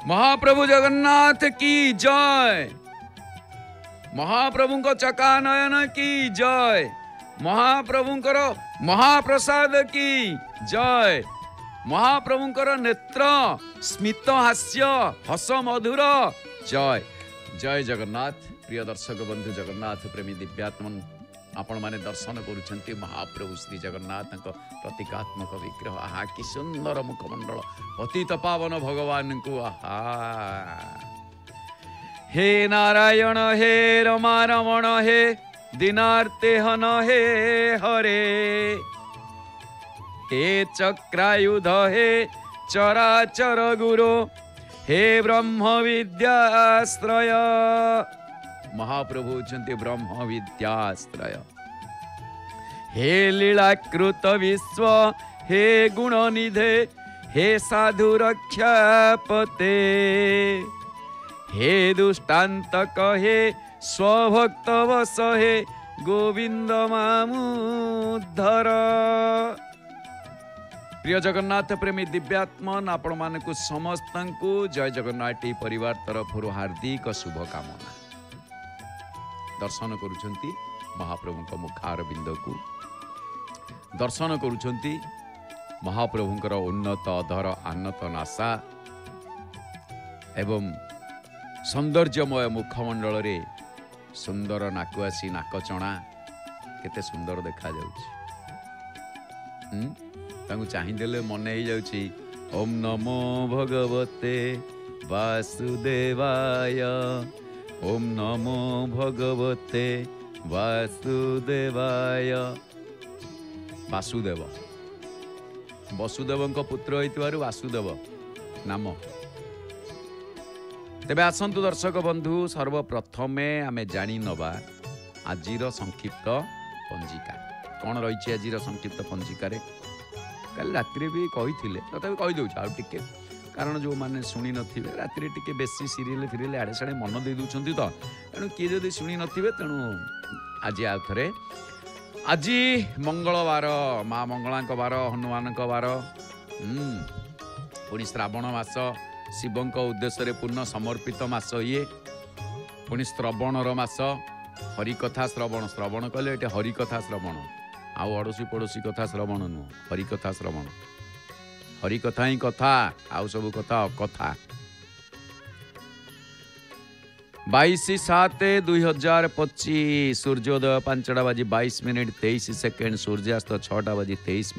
महाप्रभु जगन्नाथ की जय। महाप्रभु को चकानयन की जय। महाप्रभुंकर महाप्रसाद की जय। महाप्रभुंकर नेत्र स्मित हास्य हस मधुर जय। जय जगन्नाथ। प्रिय दर्शक बंधु जगन्नाथ प्रेमी दिव्यात्मन आपण माने दर्शन करुछंती महाप्रभु श्री जगन्नाथ प्रतीकात्मक विग्रह। आहा कि सुंदर मुखमंडल पतित पावन भगवान को। आहा हे नारायण हे रमा रमण हे दीनार्ते हन हे हरे। हे चक्रायुध हे चराचर गुरु हे ब्रह्म विद्याश्रय। महाप्रभु होचंती ब्रह्म विद्याश्रय। हे लीलाकृत विश्व हे गुणनिधे हे साधु रक्षापते। हे दुष्टांतक हे स्वभक्त वस हे गोविंद मामुद्धर। प्रिय जगन्नाथ प्रेमी दिव्यात्मन आपण मानकु समस्त को जय जगन्नाथ परिवार तरफ हार्दिक शुभकामना। दर्शन करुछंती महाप्रभु मुखार बिंद को दर्शन करुछंती महाप्रभुंकर उन्नत अधर आन्नत नासा एवं सौंदर्यमय मुखमंडल रे सुंदर नाकुआसी नाकचणा केते सुंदर देखा जाउछि। तांको चाहिदेले मन ही जाउछि। ओम नमो भगवते वासुदेवाय। ओम नमो भगवते वासुदेवाय। वासुदेव वसुदेव पुत्र होइतिबारु वासुदेव नाम। तेबे आसंतु दर्शक बंधु सर्वप्रथमे आमे जानी नबा आजिर संक्षिप्त पंजिका कौन रही। आजिर संक्षिप्त पंजिकार कल रात्रि भी कही तथा कही दौर आ टिके कारण जो मैंने शुणी थे राति टे बेसी सीरियल फिरियल आड़े साड़े मन दे दूसरी तो तेणु किए जदि शुणी नथिबे तेणु आज आउ थे। आज मंगलवार माँ मंगला बार हनुमान बार पुणी श्रावण मास शिवों उद्देश्य पूर्ण समर्पित मास ये पुणी श्रवणर मास हरिकथा श्रवण श्रवण कले ये हरिकथा श्रवण आउ अड़ोसी पड़ोसी कथा श्रवण नुह हरिकथा श्रवण हरिकथा ही कथा आउ सब कथा अकथा। 22/7/2025 सूर्योदय 5:22 सूर्यास्त 6:23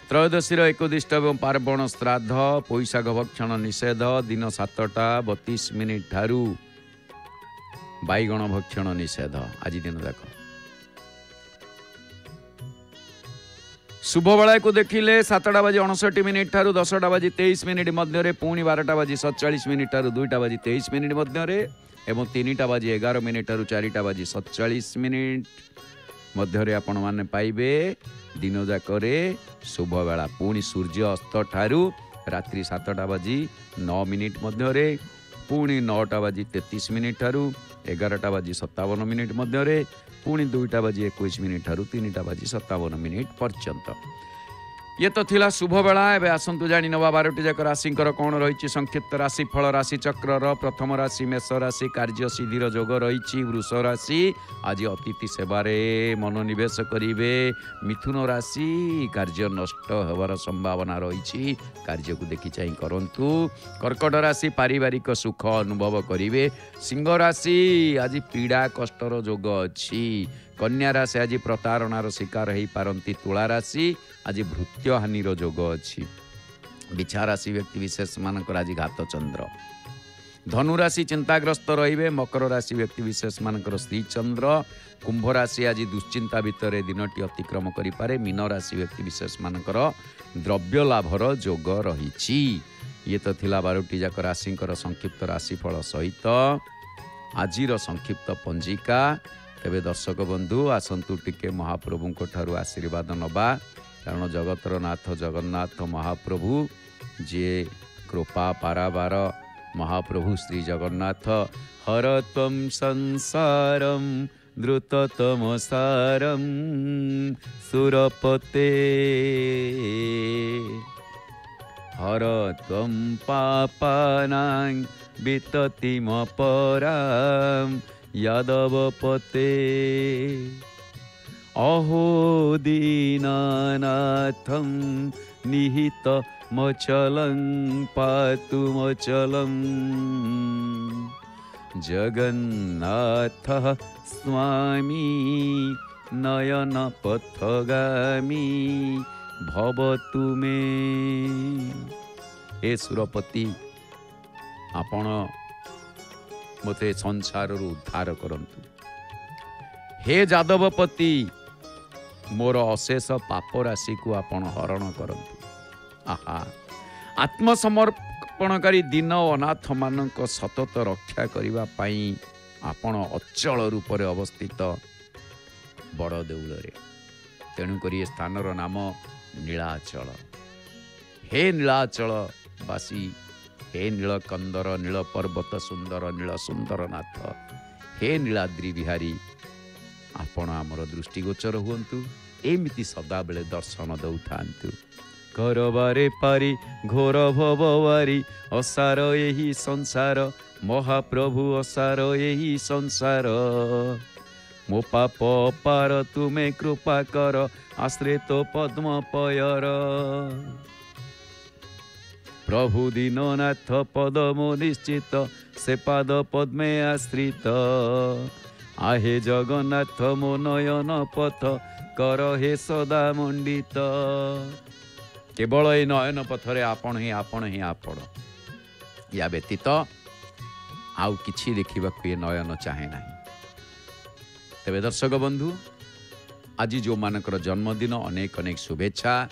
त्रयोदशी एकदिष्ट एवं पार्वण श्राद्ध पोईशाख भक्षण निषेध दिन 7:32 ठारू बैगण भक्षण निषेध। आज दिन देख शुभ बेला को देखिले 7:59 ठारू 10:23 मध्य पुणी 12:47 ठारू 2:23 मध्य एवं 3:11 ठारू 4:47 मध्य आपण माने पाइबे दिन जाकरे शुभ बेला। पुणी सूर्य अस्त ठारू रात्रि 7:09 मध्य पुणी 9:33 ठारू 11:57 मध्य पुणी 2:21 ठारू 3:57 पर्यंत। ये तो थिला शुभ बेला। एवं आसतु जानी नवा 12टी जाक राशिंकर कौन रही संक्षिप्त राशिफल। राशि चक्र प्रथम राशि मेष राशि कार्य सिद्धिर जोग रही। वृष राशि आज अतिथि सेवारे मनोनिवेश करेंगे। मिथुन राशि कार्य नष्ट होवार संभावना रही कार्य को देखि चाहि करंतु। कर्कट राशि पारिवारिक सुख अनुभव करेंगे। सिंह राशि आज पीड़ा कष्टर जोग अच्छी। कन्या राशि आज प्रतारणार शिकार हो पारती। तुला राशि आज भृत्य हानिर जोग अच्छी। बिछा राशि व्यक्ति विशेष मानकर आज घात चंद्र। धनु राशि चिंताग्रस्त रहिबे। मकर राशि व्यक्ति विशेष मानकर श्री चंद्र। कुंभ राशि आज दुश्चिंता भितर दिनटी अतिक्रम करिपारे। मीन राशि व्यक्ति विशेष मानकर द्रव्य लाभर जोग रही। ये तो थिला 12टी जाक राशिंकर संक्षिप्त राशिफल सहित आजिर संक्षिप्त पंजिका। तेबे दर्शक बंधु आसंतु टिके महाप्रभु ठारू आशीर्वाद नबा कारण जगतर नाथ जगन्नाथ महाप्रभु जे कृपा पारावार महाप्रभु श्री जगन्नाथ। हरत्वं संसारं द्रुततमसारं सुरपते। हर त्वं पापानां विततिमपरां यादवपते अहो दीनानाथं निहितमचलं पातुमचलं जगन्नाथः स्वामी नयनपथगामी भवतु मे। हे सुरपति आपण मते संसार उद्धार करंतु। हे जादवपति मोर अशेष पाप राशि को आपण हरण करंतु। आहा आत्मसमर्पणकारी दीन अनाथ मानक सतत रक्षा करिवा पाई आपण अचल रूप रे अवस्थित बड़ देउल रे। तेणु करी स्थानर नाम नीलाचल। हे नीलाचल वासी, हे नीलकंदर नील पर्वत सुंदर नील सुंदर नाथ, हे नीलाद्रि बिहारी आपण आमर दृष्टिगोचर हुंतु। एमिति सदा बेले दर्शन दौथांतु। करबारे पारी घोर भववारी असार एही संसार महाप्रभु असार एही संसार मो पाप पार तुमे कृपा कर आश्रित पद्म पयर प्रभु दीननाथ पद मो निश्चित से पाद पद्मे आश्रित आहे जगन्नाथ मो नयन पथ कर हे सदा मंडित। केवल ए नयन पथरे आपण ही आपण ही आपण, या व्यतीत आउ किछि देखिबाकु ए नयन चाहे नाही। तेबे दर्शक बंधु, आज जो मानकर जन्मदिन अनेक अनेक शुभेच्छा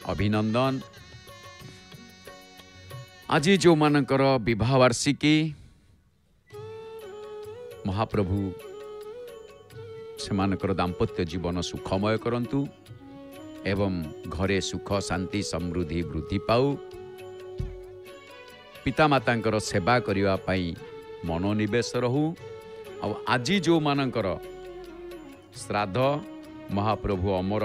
अभिनंदन। आज जो मानकर विवाह वार्षिकी महाप्रभु से मानकर दाम्पत्य जीवन सुखमय करंतु एवं घरे सुख शांति समृद्धि वृद्धि पाऊ। पिता मातांकर सेवा करिवा पाई मनोनिवेश रहू। आज जो मानकर श्राद्ध महाप्रभु अमर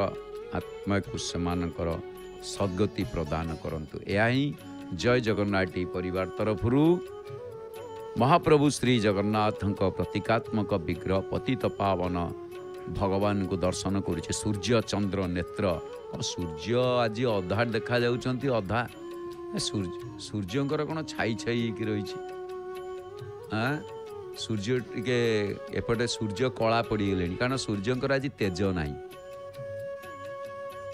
आत्मा को सेमानकर सद्गति प्रदान करंतु। यह ही जय जगन्नाथ परिवार तरफरु महाप्रभु श्री जगन्नाथ प्रतीकात्मक विग्रह पतित पावन भगवान को दर्शन करुचे। सूर्य चंद्र नेत्र और सूर्य आज अधा देखा जाउछंती, अधा सूर्यंकर कौन छाई छाई कि रही। सूर्य टिके एपटे सूर्य कला पड़गले कारण सूर्यंकर आज तेज नहीं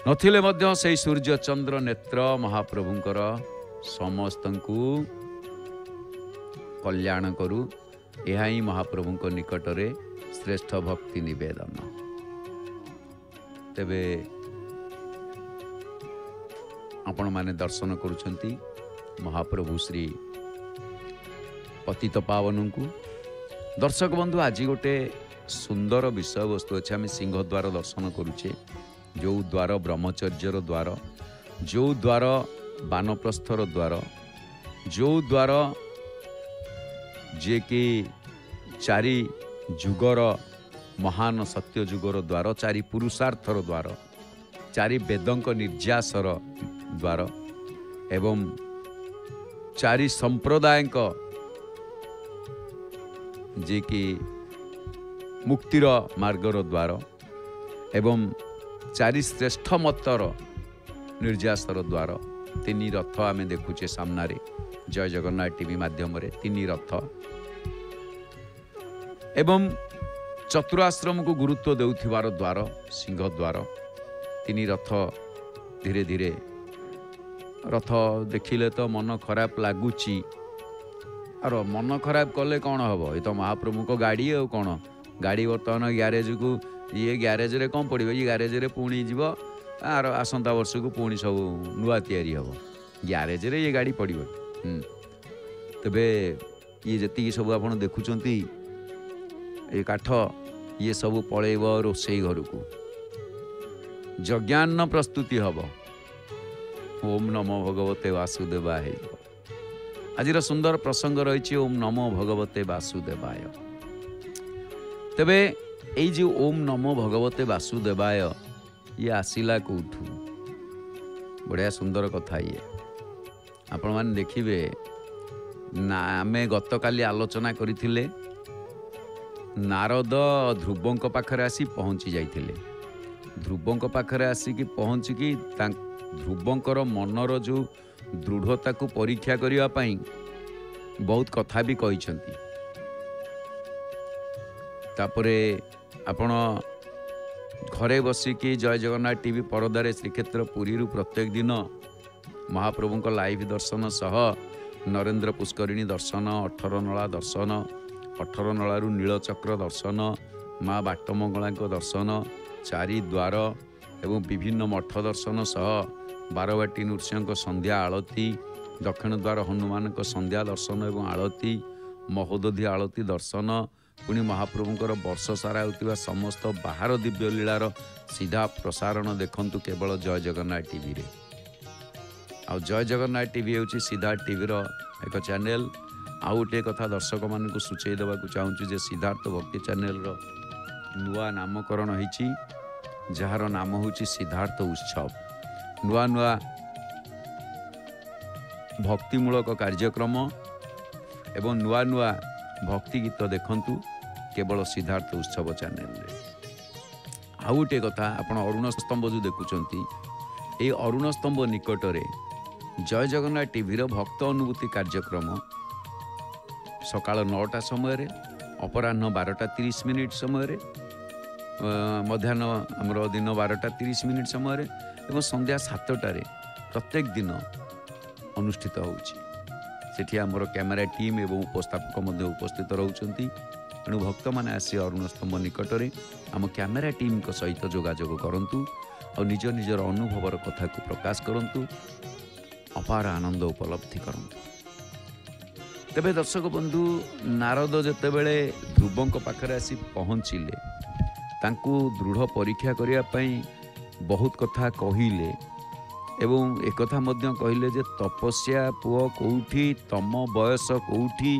नथिले मध्य से सूर्य चंद्र नेत्र महाप्रभुंकर समस्त कल्याण करू। यह ही महाप्रभु निकट रे श्रेष्ठ भक्ति निवेदन। तेबे आपण माने दर्शन करुछंती महाप्रभु श्री पतित पावन को। दर्शक बंधु, आज गोटे सुंदर विषय वस्तु अच्छे। आम सिंहद्वार दर्शन करुचे, जो द्वार ब्रह्मचर्यर द्वार, जो द्वार बानप्रस्थर द्वार, जो द्वार जे कि चारि जुगर महान सत्य जुगर द्वार, चारि पुरुषार्थर द्वार, चारि वेदंक निर्यासर द्वार एवं चारि संप्रदायक जे कि मुक्तिर मार्गर द्वार एवं चारि श्रेष्ठ मतर निर्यासर द्वार। तीन रथ आम देखुचे सामने जय जगन्नाथ टीवी माध्यम रे। तीन रथ एवं चतुराश्रम को गुरुत्व देउथिबार द्वार सिंह द्वार। तीन रथ धीरे धीरे रथ देखिले तो मन खराब लगुची। आर मन खराब कले कौन हम, ये तो महाप्रभु को गाड़ी है कौन गाड़ी बर्तमान ग्यारेज को ये ग्यारेज रे कौन पड़ो, ये ग्यारेज रे पुणी जीव आर आसंता वर्ष को पुणी सब नुआ तैयारी हम ग्यारेज रे ये गाड़ी पड़ो। तबे ये जी सब आप देखुंती ये काठ ये सब पलैब रोसई घर को यज्ञान्न प्रस्तुति हम। ओम नमो भगवते वासुदेवाय। आज सुंदर प्रसंग रही ओम नमो भगवते वासुदेवाय। तेबे ये जो ओम नमो भगवते वासुदेवाय ये आसिला कौठू, बढ़िया सुंदर कथा। ये आपण मैंने देखिए ना आम गत काली आलोचना करथिले नारद ध्रुवंक पाखरे आसी पहुँची जाइथिले। ध्रुवंक पाखरे आसिकी पहुँचिकी ध्रुवंकर मनर जो दृढ़ता को परीक्षा करिया पई बहुत कथा भी कहिसंती। तापरे आपण घरे बसिकी जय जगन्नाथ टीवी परदारे श्रीक्षेत्र पुरी प्रत्येक दिन महाप्रभु को लाइव दर्शन सह नरेंद्र पुष्करिणी दर्शन 18 नला दर्शन 18 नलू नीलचक्र दर्शन माँ बाटमंगला दर्शन चारि द्वार एवं विभिन्न मठ दर्शन सह बारवाटी नृसिंह संध्या आलती दक्षिण द्वार हनुमान संध्या दर्शन एवं आलती महोदधि आलती दर्शन पुणी महाप्रभुंर वर्ष सारा होता समस्त बाहर दिव्य लीलार सीधा प्रसारण देखंतु केवल जय जगन्नाथ टीवी रे। आ जय जगन्नाथ टीवी हूँ सिद्धार्थ टीवीर एक चैनल। आउ गोटे कथा दर्शक मानक सूचई देवाक चाहूँ जे सिद्धार्थ भक्ति चैनल नुआ नामकरण होती जार नाम हूँ सिद्धार्थ उत्सव। नुआ नुआ भक्तिमूलक कार्यक्रम एवं नुआ नुआ भक्ति गीत देखंतु केवल सिद्धार्थ उत्सव चैनल रे। आउ गोटे कथा आपण अरुण स्तंभ जो देखुंती ये अरुण स्तंभ निकटरे जय जगन्नाथ टीवी भक्त अनुभूति कार्यक्रम सकाळ 9टा समय अपराह्न 12:30 समय मध्याह्न आमर दिन 12:30 समय एवं संध्या 7टारे प्रत्येक दिन अनुष्ठित होछि। आमर कैमेरा टीम एवं उपस्थापक उपस्थित रहउछंती। तेणु भक्त मैंने आसी अरुण स्तंभ निकटरे आम कैमेरा टीम सहित जोगाजोग करंतु और निज निजर अनुभवर कथा को प्रकाश करंतु अपार आनंद उपलब्धि करंतु। तेबे दर्शक बंधु नारद जेतेबेले ध्रुवंक पाखरे आसी पहुँचिले तांकु दृढ़ परीक्षा करिया पई बहुत कथा कहिले एवं एक कथा मध्य कहिले जे तपस्या पुओ कोउठी तम बयस कोउठी।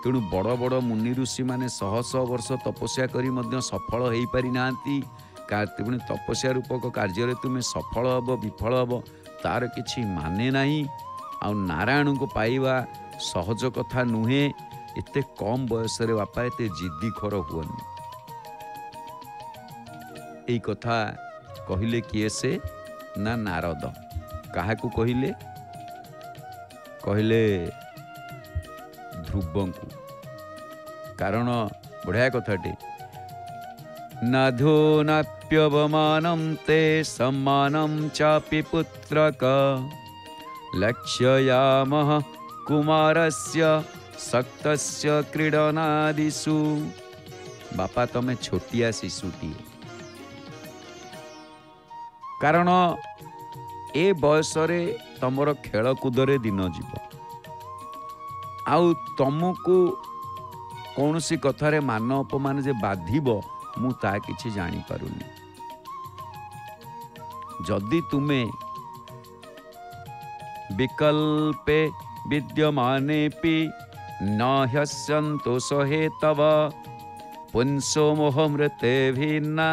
तेणु बड़ बड़ मुनि ऋषि माने शह शह वर्ष तपस्या करी मध्य सफल हो पारि नांती। पुणी तपस्या रूपक कार्य तुम्हें सफल हब विफल हब तार किछि माने नहीं। आ नारायण को पाइबा सहज कथा नुहे। एते कम बयस रे बापा एते जिद्दी खर हुअनी। एई कथा कहिले किए से ना नारद काहाकू कहिले कहिले ध्रुवंकु। कारण बढ़िया कथाटे नाधो नाप्यवमानं ते सम्मानं चापि पुत्रक लक्ष्ययामः कुमारस्य सक्तस्य क्रीडनादिषु। बापा तमे छोटिया शिशुटी कारण ए बयस रे तमर खेलकूदरे दिन जीव आउ तुमको कौन सी कथारे मान अपमान जे बाधिब मु ता किछि जानी पारुनी। जदि तुमे विकल्पे विद्यमानेपि न ह्यसन्तोष हेतव पुंसो मोहमृते भिन्ना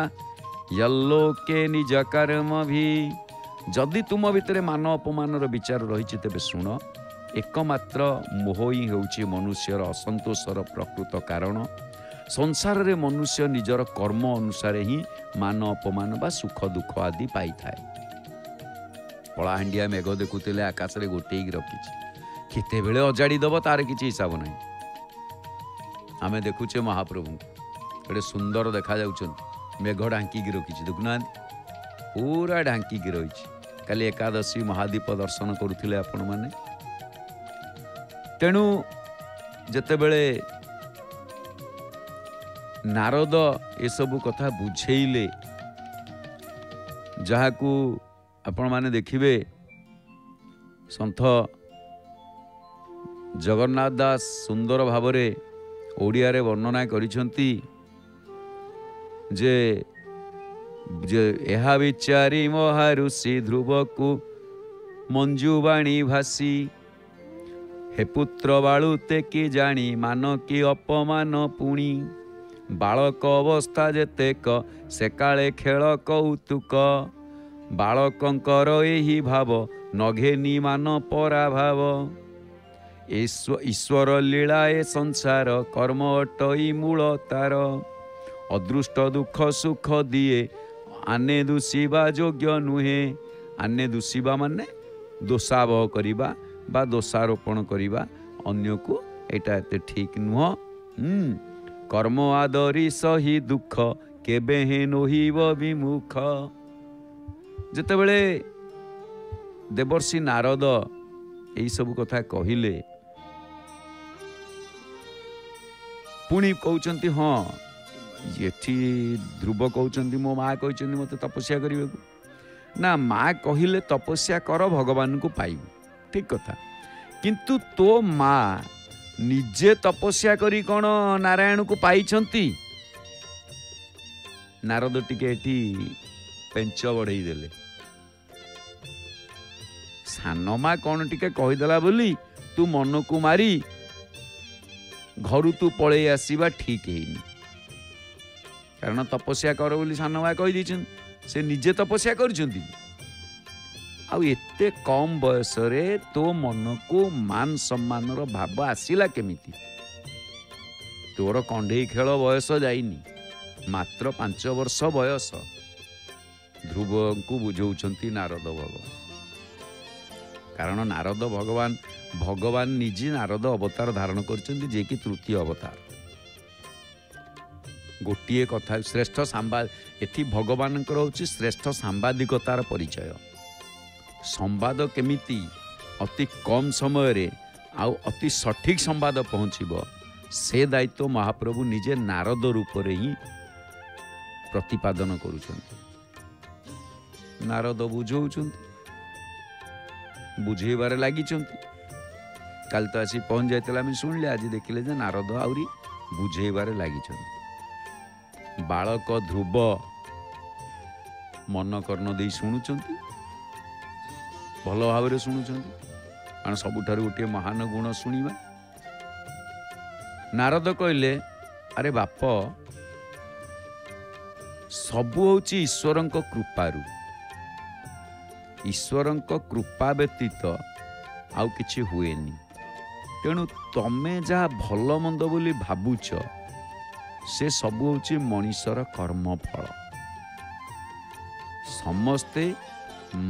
यल्लोके निज कर्म भी। जदि तुम भितर मान अपमान विचार रही तेबे शुण एकमात्र मोह ही होउछि मनुष्यर असंतोषर प्रकृत कारण। संसार रे मनुष्य निजर कर्म अनुसार ही मान अपमान बा सुख दुख आदि पाई थाए। पलाहांडिया मेघ देखुले आकाश रे गोटे रखी केते बेले अजाड़ी दब तार किछि हिसाब नहीं। आमे देखुचे महाप्रभु एडे सुंदर देखा जाउछन मेघ ढांकी रखी देखुना पूरा ढांकी रही। काली एकादशी महादीप दर्शन करुथिले आपण माने। तेणु जेतेबेले नारद ये सब कथा बुझेइले जहाकू आपण माने देखिबे संत जगन्नाथ दास सुंदर भावरे ओडिया रे वर्णना करिसंती जे एहा विचारी महाऋषि ध्रुव को मंजुवाणी भासी हे पुत्र बालुते कि जानी मान कि अपमान पुणी बालक अवस्था जेतेक से काले खेल कौतुक बालकंकर एही भाव नघेनी मान पराभाव ईश्वर लीला ए संसार कर्म अटई मूल तार अदृष्ट दुख सुख दिए आने दुषिबा योग्य नुहे आने दुषिबा माने दोषावह करिबा बा दोषारोपण करिबा अन्य को एटा एते ठीक नुह। कर्म आदरी सही दुख केबे हे नोहिब विमुख। जेतेबेले देवर्षि नारद यही सब कथा कहिले पुणी कहउचंती हाँ ये ध्रुव कहउचंती मो माँ कहउचंती मते तपस्या करने को ना माँ कहिले तपस्या कर भगवान को पाइबु ठीक कथा किंतु तो माँ निजे तपस्या करी कौन नारायण को पाइछंती। नारद टिके एठी पेंच बढ़ई देले सानमा कौन टिके कहीदेला बोली तू मन को मारी घर तू पलि आसवा ठीक है कारण तपस्या कर बोली सानमा कही से निजे तपस्या करछंती आउ एते कम बयस रे तो मन को मान सम्मान भाव आसिला केमिति तोर कंढे खेल बयस जाइनी मात्र 5 वर्ष बयस ध्रुव को बुझौछंती नारद भगवान कारण नारद भगवान भगवान निजे नारद अवतार धारण करछंती जे कि तृतीय अवतार गोटिए कथा श्रेष्ठ संवाद एथि भगवान होची श्रेष्ठ सांबादिकतार परिचय संवाद केमिति अति कम समय रे आउ अति सठिक संवाद पहुँचब से दायित्व महाप्रभु निजे नारद रूप रे ही प्रतिपादन करुछंती। नारद बुझौछंती बुझेबारे लागिछंती काल तो आसी पहुँच जाइतला आम शुणिले आज देखिले जे नारद आउरी बुझेबारे लागिछंती। बालक ध्रुव मन कर्ण देई शुणुछंती भल भाव शुणुछंती कारण सबुठारु गोटे महान गुण शुणिबा। नारद कहले अरे बाप सबु होची ईश्वरंक कृपारु ईश्वरंक कृपा व्यतीत आउ किछि हुएनी तेणु तमे जहा भल मंद बोली भाबुछ से सबु होची मनीषर कर्म फल समस्ते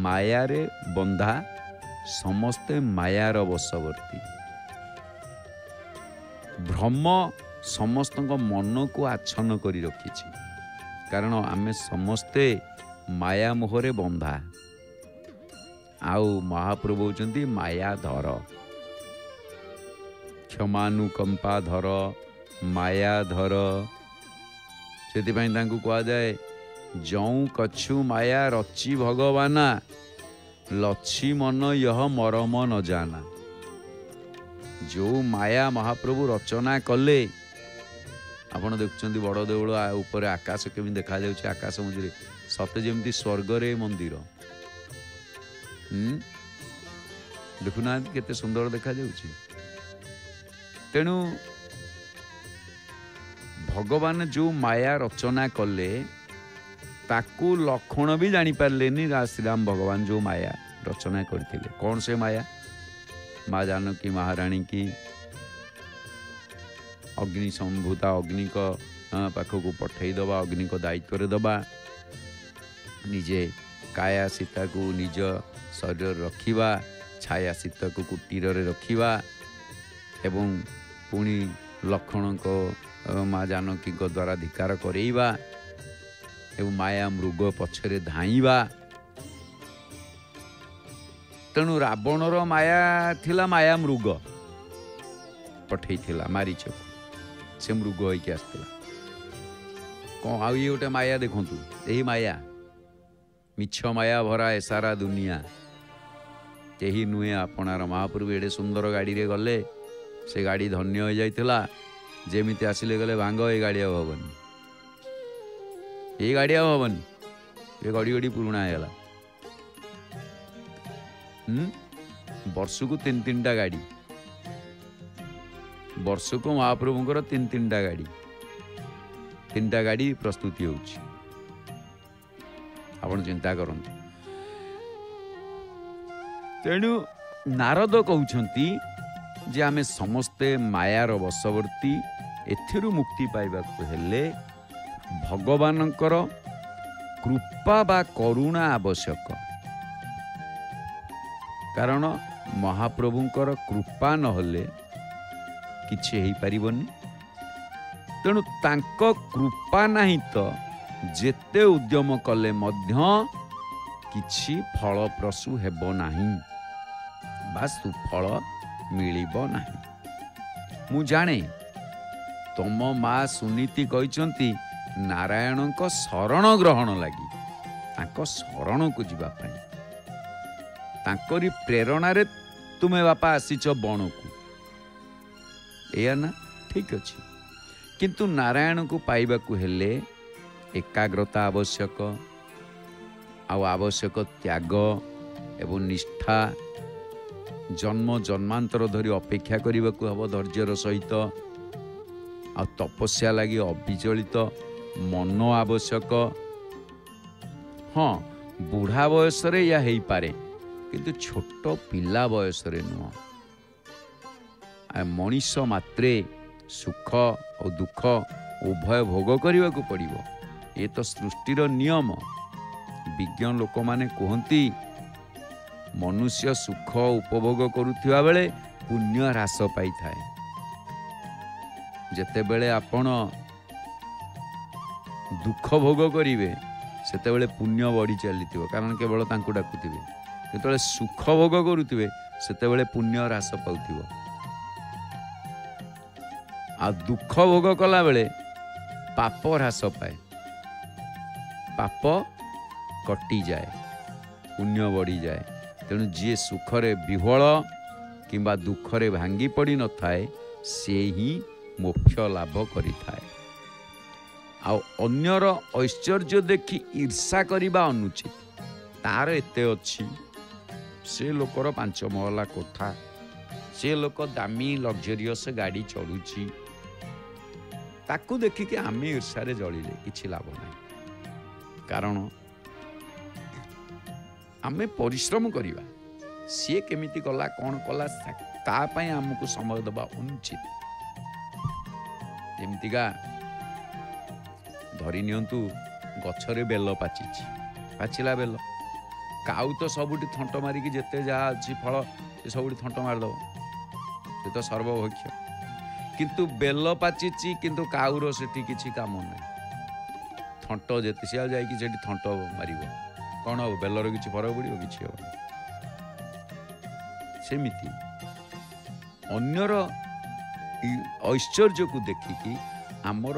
मायारे बंधा समस्ते मायार वशवर्ती भ्रम समस्त मन को आच्छन्न करी रखिछि कारण आमे समस्ते माया मोहरे बंधा आउ महाप्रभु होचंती माया धर क्षमानुकंपा धर माया धर से कह जाए जौ कछु माया रची भगवाना लच्छी मन यह मरम न जाना जो माया महाप्रभु रचना कले आपण देखुं बड़ देउल ऊपर आकाश केमी देखा जाउछि आकाश मझे सते जेमती स्वर्ग रे मंदिर देखुना केते सुंदर देखा जाउछि तेणु भगवान जो माया रचना कले ताकू लक्षण भी जानी पारलेनी श्री राम भगवान जो माया रचना करते कौन से माया माँ जानकी महारानी की अग्नि संभूता अग्नि को पाखक पठई दबा अग्नि को दायित्व दबा निजे काया सीता को निज शरीर रखिबा छाया सीता को कुटीर रखिबा एवं पुणी लक्षण को माँ जानकी को द्वारा धिकार करेइबा एवं माया मृग पछरे धाइबा तेणु रावणर माया थिला माया मृग पठई थिला मारीच से मृग होइके आसला कौन आउ ये गोटे माया देखंतु यही माया मिछ माया भरा ए सारा दुनिया यही नुहे आपणार महाप्रभु एडे सुंदर गाड़ी रे गले से गाड़ी धन्य हो जाइतिला जेमिति आसिले गले भांग ए गाड़ी अब हबनी ये गाड़ी अब हबनी ये गाड़ी गाड़ी पुराणा है वर्ष को 3-3टा गाड़ी वर्ष को महाप्रभुंकर 3-3टा गाड़ी 3टा गाड़ी प्रस्तुति होउछि आपण चिंता करंतु तेणु नारद कहउछंती जे आमे समस्ते मायार वशवर्ती एथिरु मुक्ति पाइबाकु हेले भगवानंकर कृपा बा करुणा आवश्यक। कारण महाप्रभुंकर कृपा नहले किछि हेई परिबनी। तेणु तांको कृपा नाही तो जेते उद्यम कले मध्य किछि फलप्रसू हेबो नाही बा सुफल मिलिबो नाही। मु जाने तम माँ सुनीति कहिसंती नारायणक शरण ग्रहण लगी तांको शरण को जीवा पाई तांकरी प्रेरणा रे तुमे बापा आसीच बण को एया ना ठीक अछि। किंतु नारायण को पाइबा को हेले एकाग्रता आवश्यक आवश्यक त्याग एवं निष्ठा जन्म जन्मांतर धरी अपेक्षा करने को हम धैर्यर सहित आ तपस्या लगी अविचलित मन आवश्यक। हाँ बुढ़ा बयस या हो पारे किंतु छोट पिला बयस नुह। मनीष मात्रे सुख और दुख उभय भोग करने को पड़िबो। ये तो सृष्टिर नियम। विज्ञान लोक माने कहती मनुष्य सुख उपभोग करुवा बेले पुण्य ह्रास पाई थाए। जेते बेले आपण दुख भोग करिवे सेते बेले पुण्य बढ़ी चलीथिबो कारण केवल तांको डाकुथिबे। जेते सुख भोग करुथिबे सेते बेले पुण्य ह्रास पाउथिबो। आ दुख भोग कला बेले पाप ह्रास पाए। पाप कटि जाए पुण्य बढ़ी जाए। तेणु जी सुखरे विह्वल किंबा दुखरे भांगी पड़ी न थाए से ही मोक्ष लाभ करि थाए। आ अन्यर ऐश्वर्य देखि ईर्षा करिबा अनुचित। तार एते अछि से लोकर 5 महला कोठा से लोक दामी लग्जरियस गाड़ी चढ़ुची ताकू देखिके आमे ईर्षारे जलिले किछि लाभ नाही। कारण आमे परिश्रम करिबा सी केमिति कला कौन कला ता पई हमकु समय दबा अनुचित। जेमतिका धरी नियंतु गछरे बेल पाचिछि पाचिला बेल काउ तो सबुठी थंट मारिकी जेते जा अछि फल से सबुठी थंट मार दो से तो सर्वभक्ष्य। किंतु बेल पाचिछि किंतु काउर सेठी किछि काम नाही। थंट जेते सिया जाईकी जेठी थंट मारिबो कौन हो बेलर किछि फरक पड़िबो किछि हो। सेमिति अन्यर ऐश्वर्य को देखिकी आमर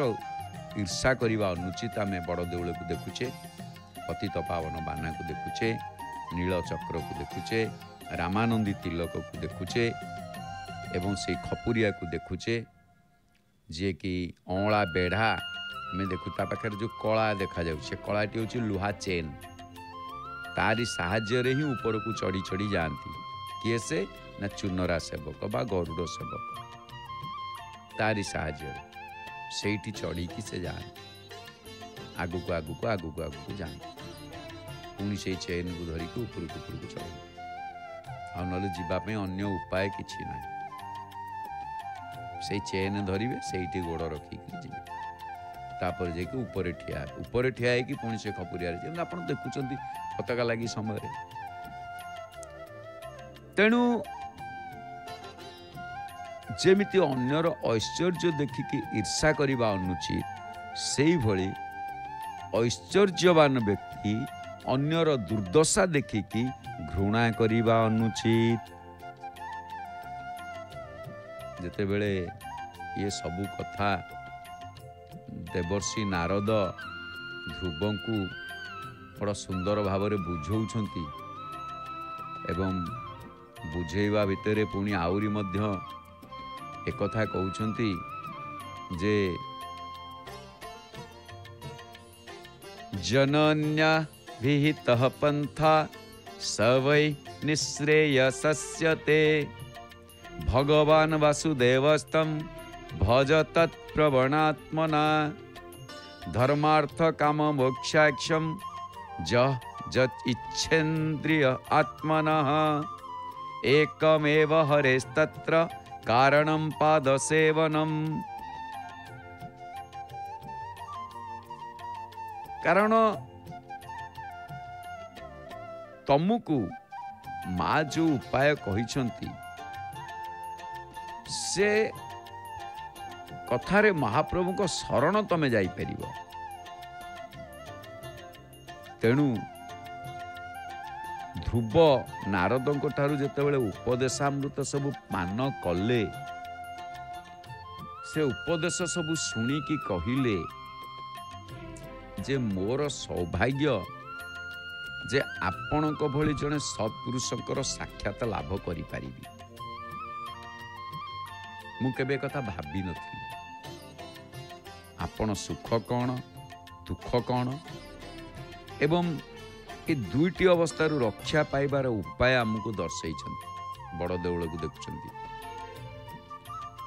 ईर्षा करवा अनुचित। आम बड़ देउल को देखुचे पतित पावन बाना को देखुचे नील चक्र को देखुचे रामानंदी तिलक को देखुचे एवं से खपुरिया को देखुचे जे कि अँला बेढ़ा आम देखु ता पाखे जो कला देखा जाउछे कलाटी होची लुहा चेन तारी साहाय्य ही ऊपर को चढ़ी चढ़ी जाती किए से ना चुनरा सेवक बा गरुड़ सेवक तारी साहाय्य सेठी चढ़ी की से जाए आगु को आगु को आगु को आगु को जाए पुणी से चेन को धरिक ऊपर को चढ़े आ जीवाई अन्य उपाय किछि ना से चेन धरिवे सेठी गोड़ रखिकी जी तापर जाकि ऊपर ठिया है कि पुणी से खपुरिया आप देखुं पताका लगी समय तेणु जेमिति अन्यर ऐश्वर्य देखिकी ईर्षा करवा अनुचित से भली ऐश्वर्यवान व्यक्ति अन्यर दुर्दशा देखिकी घृणा करवा अनुचित। जेते बेले ये सबु कथा देवर्षि नारद ध्रुव को बड़ा सुंदर भाव में बुझौछंती एवं बुझेवा भितरे पुणी आउरी मध्य एक कथा कहउछंती जे जनन्या विहितः पंथा स वै निःश्रेयसस्यते भगवान् वासुदेवस्तं भज तत्प्रवणात्मना धर्मार्थ काम मोक्षाक्षम जत इच्छेन्द्रिय आत्मनः एकमेव हरेस्तत्र कारणं पादसेवनम। कारण तुमको माँ जो उपाय कहिछंती से कथारे महाप्रभु को शरण तमे जाई परिबो। तेणु ध्रुव नारदों ठारू जेतेबेले उपदेशामृत सब पान कले से उपदेश सब शुणिकी कहिले जे मोर सौभाग्य जे आपणक भली जने सत्पुरुषकर साक्षात लाभ करि पारिबी। मु केबे कथा भाबी नथि आपण सुख कौन दुख कौन एवं ये दुईटी अवस्था रक्षा पाइबार उपाय आमको दर्शई बड़ देउल को देखुं।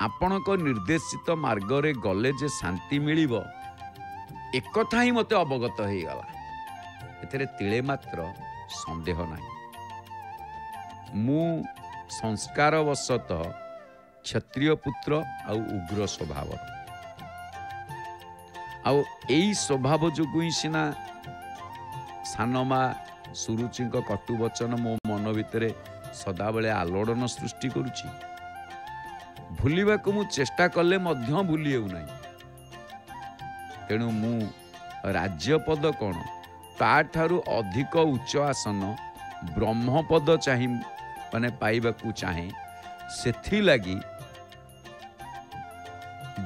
आपण को निर्देशित मार्ग रे गले जे शांति मिलिबो एक कथा ही मते अवगत हो गला। एथरे तिले मात्र संदेह नहीं। मु संस्कार वशत क्षत्रिय पुत्र आउ उग्र स्वभाव आउ एई स्वभाव जोगु ही सिना सानमा सुरुचि कटु वचन मो मन भितर सदा बेले आलोड़न सृष्टि करुछि। भूलिबा को मु चेष्टा कले मध्य भूली हेउ नाही। तेणु मु राज्यपद कौन ताठारु अधिक उच्च आसन ब्रह्मपद चाहि माने पाइबाकू चाहे सेथि लगी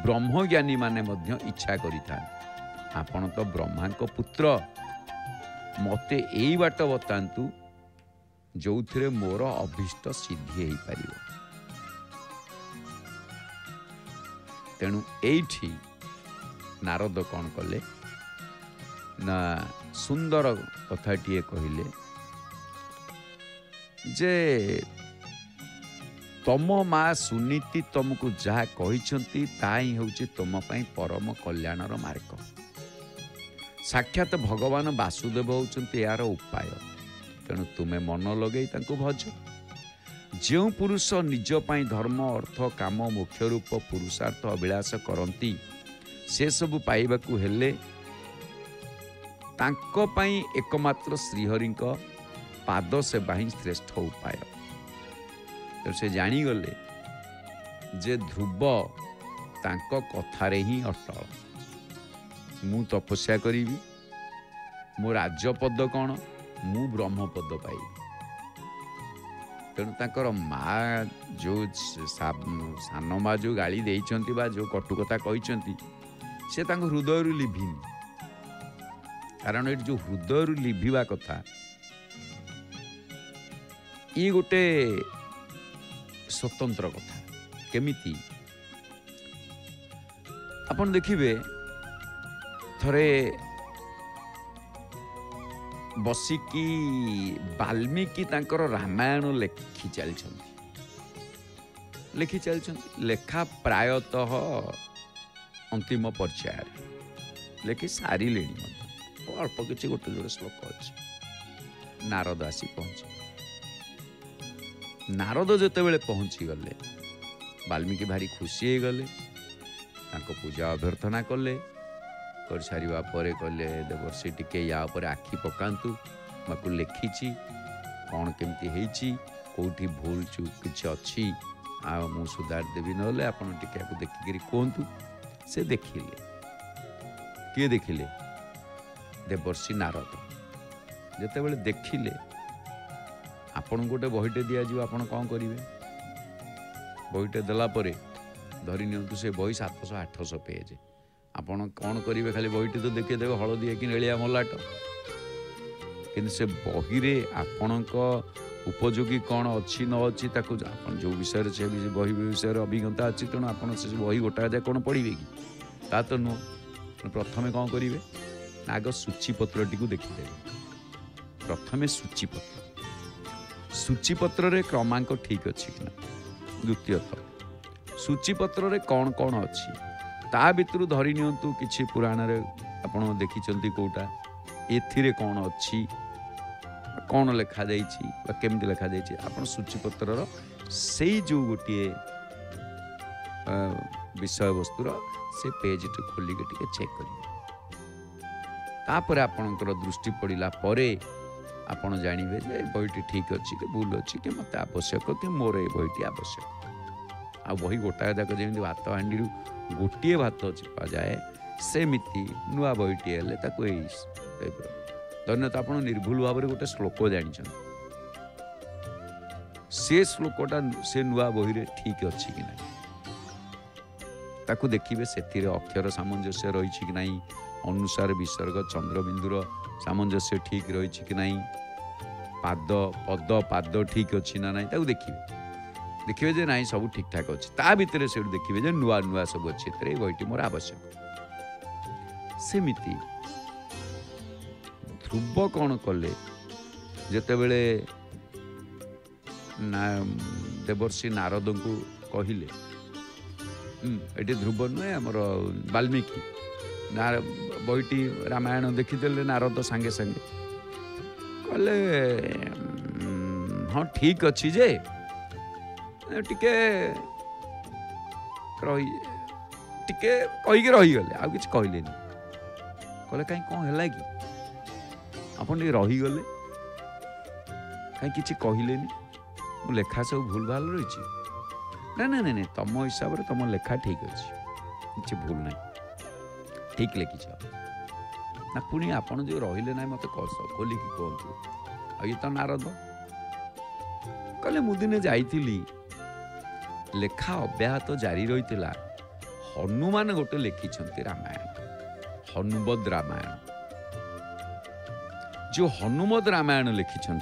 ब्रह्मज्ञानी माने मध्य इच्छा करिथा। आपण तो ब्रह्मा को पुत्र मते एई बाट बतांतु जो थिरे मोर अभिष्ट सिद्धि हेई पारिबो। तेणु एठी नारद कौन कले ना सुंदर कथाटीए कहले जे तम माँ सुनीति तुमको जहा कही ताही हूँ तुम परम कल्याणर मार्ग। साक्षात भगवान वासुदेव होउचंती यार उपाय। तेणु तुम्हें मन लगे भज। जो पुरुष निज पाई धर्म अर्थ काम मुख्य रूप पुरुषार्थ अभिलाष करती से सबु पाइबाकू हेले तांको पाई एकमात्र श्रीहरि पाद सेवा ही श्रेष्ठ उपाय। तो से जानीगले जे ध्रुव तांको कथारे ही अटल। मु तपस्या करी मो राज्यपद कौन मु ब्रह्मपद पाइबी। तेणु तांकर माँ जो सान माँ जो गाली देइचंती बा जो कटुकथा कहिचंती से तांको हृदय लिभिनी। कारण ये जो हृदय लिभिबा कथा ये गोटे स्वतंत्र कथा। केमिति आपण देखिबे थरे बसिकी वाल्मीकि तांकर रामायण लेखि चलछंती लेखा प्रायतः अंतिम पर्याय लेखि सारी लेनी अल्प किसी गोटे जोड़े श्लोक अच्छे। नारद आसी पहुंचे। नारद जेते बेले पहुंची गले वाल्मीकि भारी खुशी हो गले। पूजा अभ्यर्थना कले कर सारिबा परे कले देवर्षि टिके या पर आखि पकांतु माकु लेखिची कौन केमती हेची कोठी भूल चूक किछि अछि आ मु सुधार देबी नले आपण टिके को देखिकरी कोंतु। से देखिले किए देखिले देवर्षि नारद जेते बेले देखिले आपण गोटे बहीटे दिया जीव आपण कौन करिवे। बहीटे देला परे धरि नियंतु से बही 700-800 पेज आपण कौन करिवे। खाली बहीटे तो देखि देबे हळदी कि नेलिया मलाट किंतु से बही रे आपणक उपयोगी कौन अच्छी न अच्छी ताकू आपण जो विषय से बही विषय अभिज्ञता अच्छी तेणु आपण से बही गोटा जाए कौन पढ़िबे कि ता तो नुह। प्रथमे कौन करिवे आग सूचीपत्र टी देखिदेवे। प्रथमे सूचीपत्र रे क्रमांक ठीक अच्छी कि ना। द्वितीयतः सूचीपत्र रे कौन कौन अच्छी ता भितर धरि नियंतु किछि पुराण रे आपण देखिचंती कोटा एथिरे कौन अच्छी कौन लिखा केमती लिखा जाइए आप सूचीपत्र से जो गोटे विषय वस्तुर से पेज खोलिक टे चेक करेंगे आपणकर दृष्टि पड़ा आपण जानवे जे बहीटी ठीक अच्छी कि भूल अच्छी कि मत आवश्यक कि मोर ये बहीटी आवश्यक आ बही गोटाए जाक जमी भात हांडी गोटे भात जाए सेमती नुआ बहीटी हेल्ले धन्यता आप निर्भुल भाव में गोटे श्लोक जानी से श्लोकटा से नुआ बही रे ठीक अच्छी कि नहीं ताकू देखिए से अक्षर सामंजस्य रही कि नहीं अनुसार विसर्ग चंद्रबिंदुर सामंजस्य ठीक रही कि नहीं पाद पद पाद ठीक अच्छी ना नहीं देखिए जे नाई सब ठीक ठाक अच्छी ता भितर से देखिए जे नुआ नुआ सब अच्छी बहीटी मोर आवश्यक सेमिति ध्रुव कौन कले जेतेबेले देवर्षि नारद को कहले ये ध्रुव नुहे आमर वाल्मीकि बहीटी रामायण देखीदे नारद सांगे सांगे कहले हाँ ठीक अच्छी जे टिके टिके कहीकि रहीगले आ कि कहले कहले कहीं कौन है कि आप रहीगले कहीं किसी कहलेनी मो लेखा सब भूल भाल रही ना ना ना तुम हिसाब से तुम लेखा ठीक अच्छे किसी भूल ना ठीक लिखिछ ना पुणी आपड़ जो रहिले ना मत खोलिकी कहतु आ ये तो नारद कहले मुदिने जाइली लेखा अब्याहत जारी रही हनुमान गोटे लिखिं रामायण हनुमद रामायण जो हनुमद रामायण लिखिं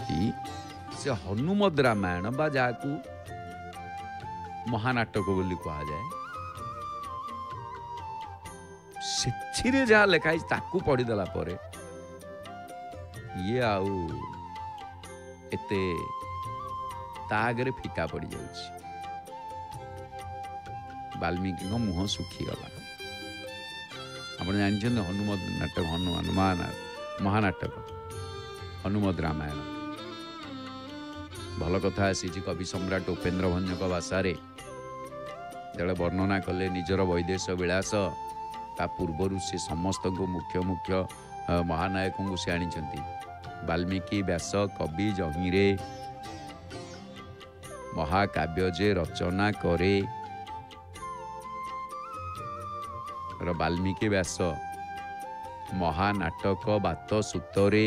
से हनुमद रामायण बा जाकू महानाटक बोली कहा जाए से जहाँ लिखाई ताकू पढ़ीदेला ये आउ एते तागरे फीका पड़ जाउछि वाल्मीकि मुह सुखीगला आप जानते हनुमद नाटक हनुमान महानाटक हनुमद रामायण भल कथा आसी कवि सम्राट उपेन्द्र भंजक भाषा जो वर्णना कले निजर वैदेश विलास ता पूर्वर से समस्त को मुख्य मुख्य महानायक को से आनी वाल्मीकि व्यास कवि जहीरे महाकाव्य जे रचना करे वाल्मीकि व्यास महानाटक बात सूत्रे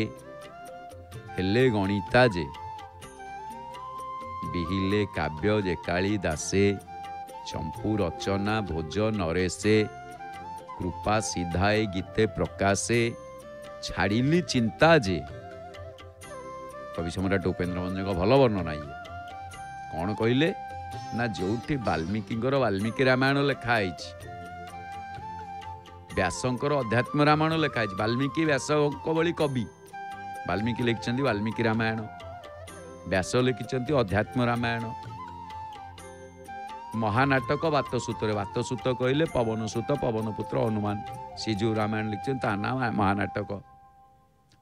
हेले गणिता जे बिहिले काव्य जे काली दासे चंपू रचना भोज नरेशे कृपा सीधाए गीते प्रकाशे छाड़िली चिंता जे कवि सम्राट उपेन्द्र भंजक भल वर्णना ये कौन कहले ना जो वाल्मीकि वाल्मीकि रामायण लिखाई व्यासंकर अध्यात्म रामायण लिखाई वाल्मीकि व्यास भली कवि वाल्मीकि लिखिं वाल्मीकि रामायण व्यास लिखिं अध्यात्म रामायण महानाटक बातसूत कहले पवनसूत पवन पुत्र हनुमान सी जो रामायण लिखिं ता ना महानाटक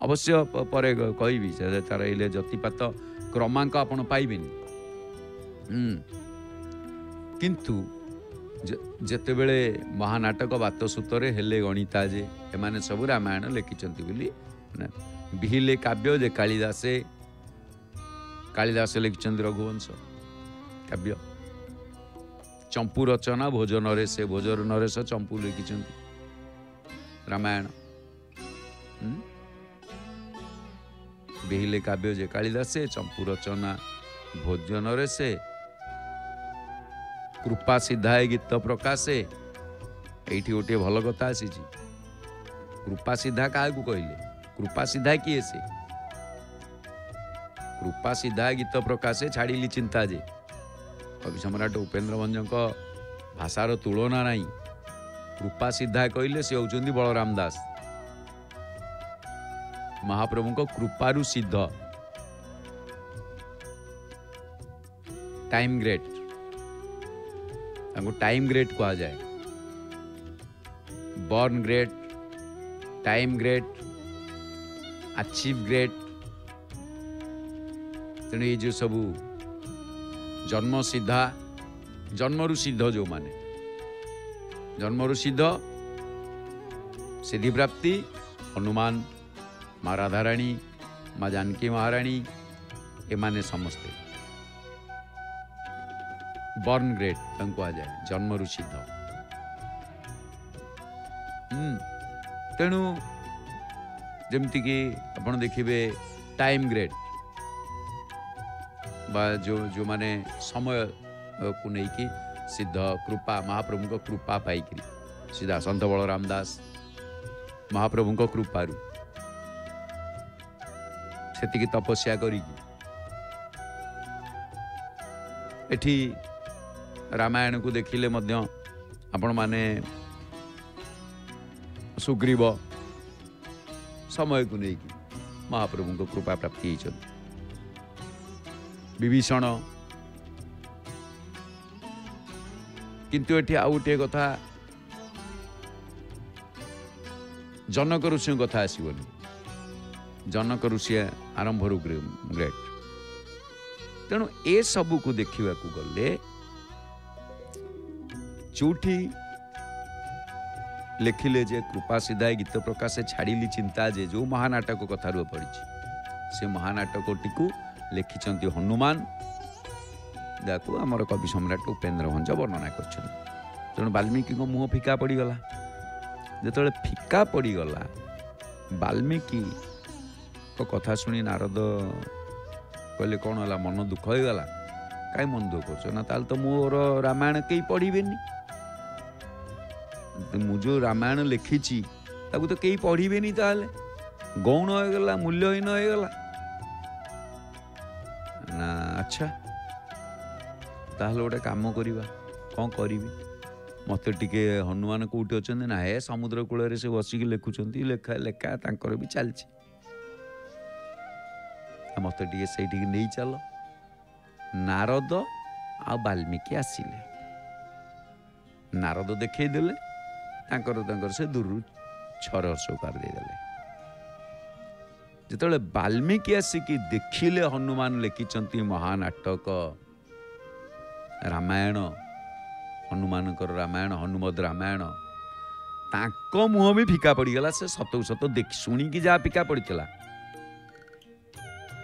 अवश्य पर कहि तार जतिपात क्रमांक आपण पाइबेनी किंतु जेतेबेले महानाटक बातसूत्रे हेले गणिता जे एमाने सब रामायण लिखिं बिहिले काव्य जे कालिदास लिखिं रघुवंश काव्य चंपू रचना भोज नरेश चंपू लिखिं रामायण बिहिले काव्य जे कालिदासे चंपू रचना भोज नरेशे कृपा सिद्धाए गीत प्रकाशे एठी गोटे भल कथा आसी कृपा सिद्धा क्या कहले कृपा सिद्धा किए से कृपा सिद्धा गीत प्रकाशे छाड़िली चिंता जे कवि सम्राट उपेन्द्र भंजक भाषार तुलना नहीं कृपा सिद्धा कहले से होउचंदी बलराम दास महाप्रभु को कृपारु सिद्ध टाइम ग्रेट टाइम ग्रेट कहा जाए born great time great achieve great तेणु ये जो सब जन्म सिद्धा जन्मरु सिद्ध जो माने जन्मरु सिद्ध सिद्धि प्राप्ति हनुमान माँ राधाराणी माँ जानकी महाराणी एमाने समस्ते बर्न ग्रेट आ जाए जन्मरु सिद्ध। तेणु जमती कि आपण देखिए टाइम ग्रेट बा जो माने समय को लेकिन सिद्ध कृपा महाप्रभु को कृपा पाई सीधा संत बलराम दास महाप्रभु को कृपारू से तपस्या करी एठी रामायण को देखिले मध्य आपण माने सुग्रीव समय को लेकिन महाप्रभु को कृपा प्राप्ति विभीषण किंतु एठी आउ गोटे कथा जनक ऋषि कथा आसबनी जनक ऋषि आरंभ ग्रेट तेणु ए सबू को देखा गले चूठी लिखिले जे कृपा सिद्धा गीत प्रकाश छाड़ी चिंता जे जो महानाटक कथा रू पड़ी से महानाटक टी लिखिंट हनुमान जाकू आमर कवि सम्राट उपेन्द्र भंज वर्णना कर तेणु वाल्मीकि मुह फिका पड़गला जो फिका पड़गला वाल्मीकि कथा शुणी नारद कहले कौन है मन दुख हो गला कहीं मन दुख कर ना तो मोर रामायण कई पढ़े मु जो रामायण लिखी तो कई पढ़े ताल गौण होगला मूल्यहीन होगला ना अच्छा ताहले गोटे काम करवा कौन करी मत टिके हनुमान कौटी अच्छा ना हे समुद्र कूल से बसिक लिखुंट लेखा लेखा तांकर भी चलती मत टे से नहीं चल नारद आ वाल्मीकि आसिले नारद देखदेले से दूर छर स्वीकार देदेले जिते वाल्मीकि आसिक देखिले हनुमान लिखिंट महानाटक रामायण हनुमान रामायण हनुमद रामायण तांको मुह भी फिका पड़गला से सत सत देख शुणिकी जहाँ फिका पड़ता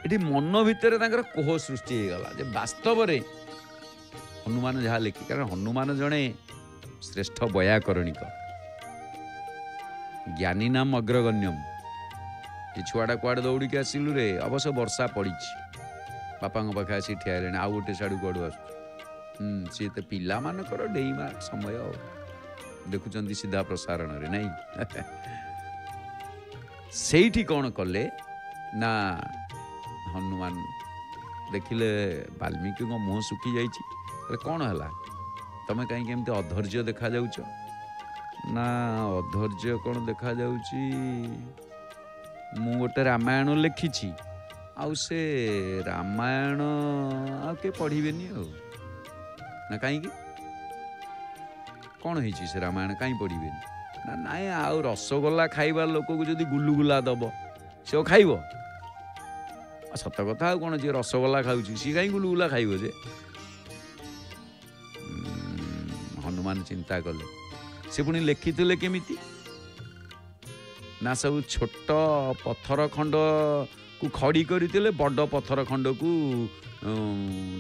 ये मन भितर कोह सृष्टि होगला जे वास्तव रे हनुमान जहाँ लिखि कारण हनुमान जड़े श्रेष्ठ वैयाकरणिक ज्ञानी नाम अग्रगण्यम ये छुआटा कुआड़े दौड़िक आसिलु रे अवश्य वर्षा पड़ी बापा पाखे आसी ठिया आउ गोटे साड़ू कड़ू आस सी तो पिला मानकर डेईमा समय देखुं सीधा प्रसारण रे नहीं से कौन कले ना हनुमान देखिले वाल्मीकि मुह सुखी जाइए कौन है तमें कहीं केमती अधैर्य देखा जाउछ ना अधैर्य कौन देखा जाउची मु गोटे रामायण लिखी आउ से रामायण आ के पढ़िबेनी ना कहीं कौन है से रामायण कहीं पढ़िबेनी ना नाई आउ रसगोल्ला खाइबार लोक को जदि गुलुगुला दब से खाइब सत कथा कौन जी रसगोल्ला खाऊँ सी कहीं गुलुगुला खाइब जे हनुमान चिंता कले से पुणी लिखिले केमिति ना सब छोट पत्थर खंड को खड़ी करते बड़ पत्थर खंड को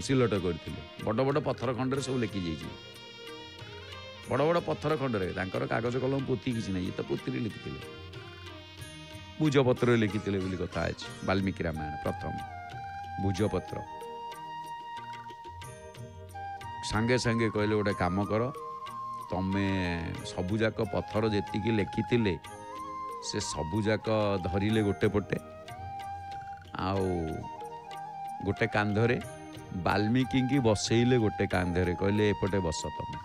सिलट करते बड़ बड़ पत्थर खंड सब लिखि जाइए बड़ बड़ पत्थर खंड कागज कलम पोथी किसी ना ये तो पोथी लिखी भुजपत्र लिखिते बोली कथा अच्छे वाल्मीकि रामायण प्रथम भुजपत्र सांगे सांगे कहले गोटे काम कर तमे सबुजाक पत्थर जेतिकी लिखिते से सबुजाक धरिले गोटे पटे आउ गोटे कांधरे वाल्मीकि की बसैले गोटे कांधरे कहले एपटे बस तमे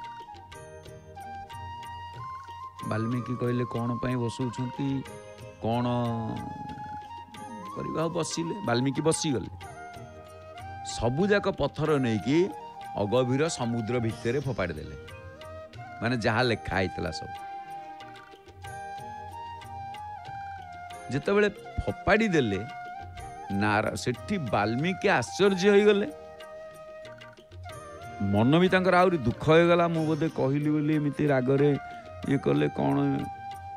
वाल्मीकि कहले कौन पाई बसौछंती कौन करवा बसिले वाल्मीकि बसीगले सबुजाक पत्थर नहीं कि अगभीर समुद्र भितर फोपाड़ी देले माने जहाँ लेखा होता सब जिते फोपाड़ी देले नारा सेठी वाल्मीकि आश्चर्य हो गले मन भी तांकर आउरी दुख हो गला मु बोधे कहली बोली एमती रागरे ये कले कौन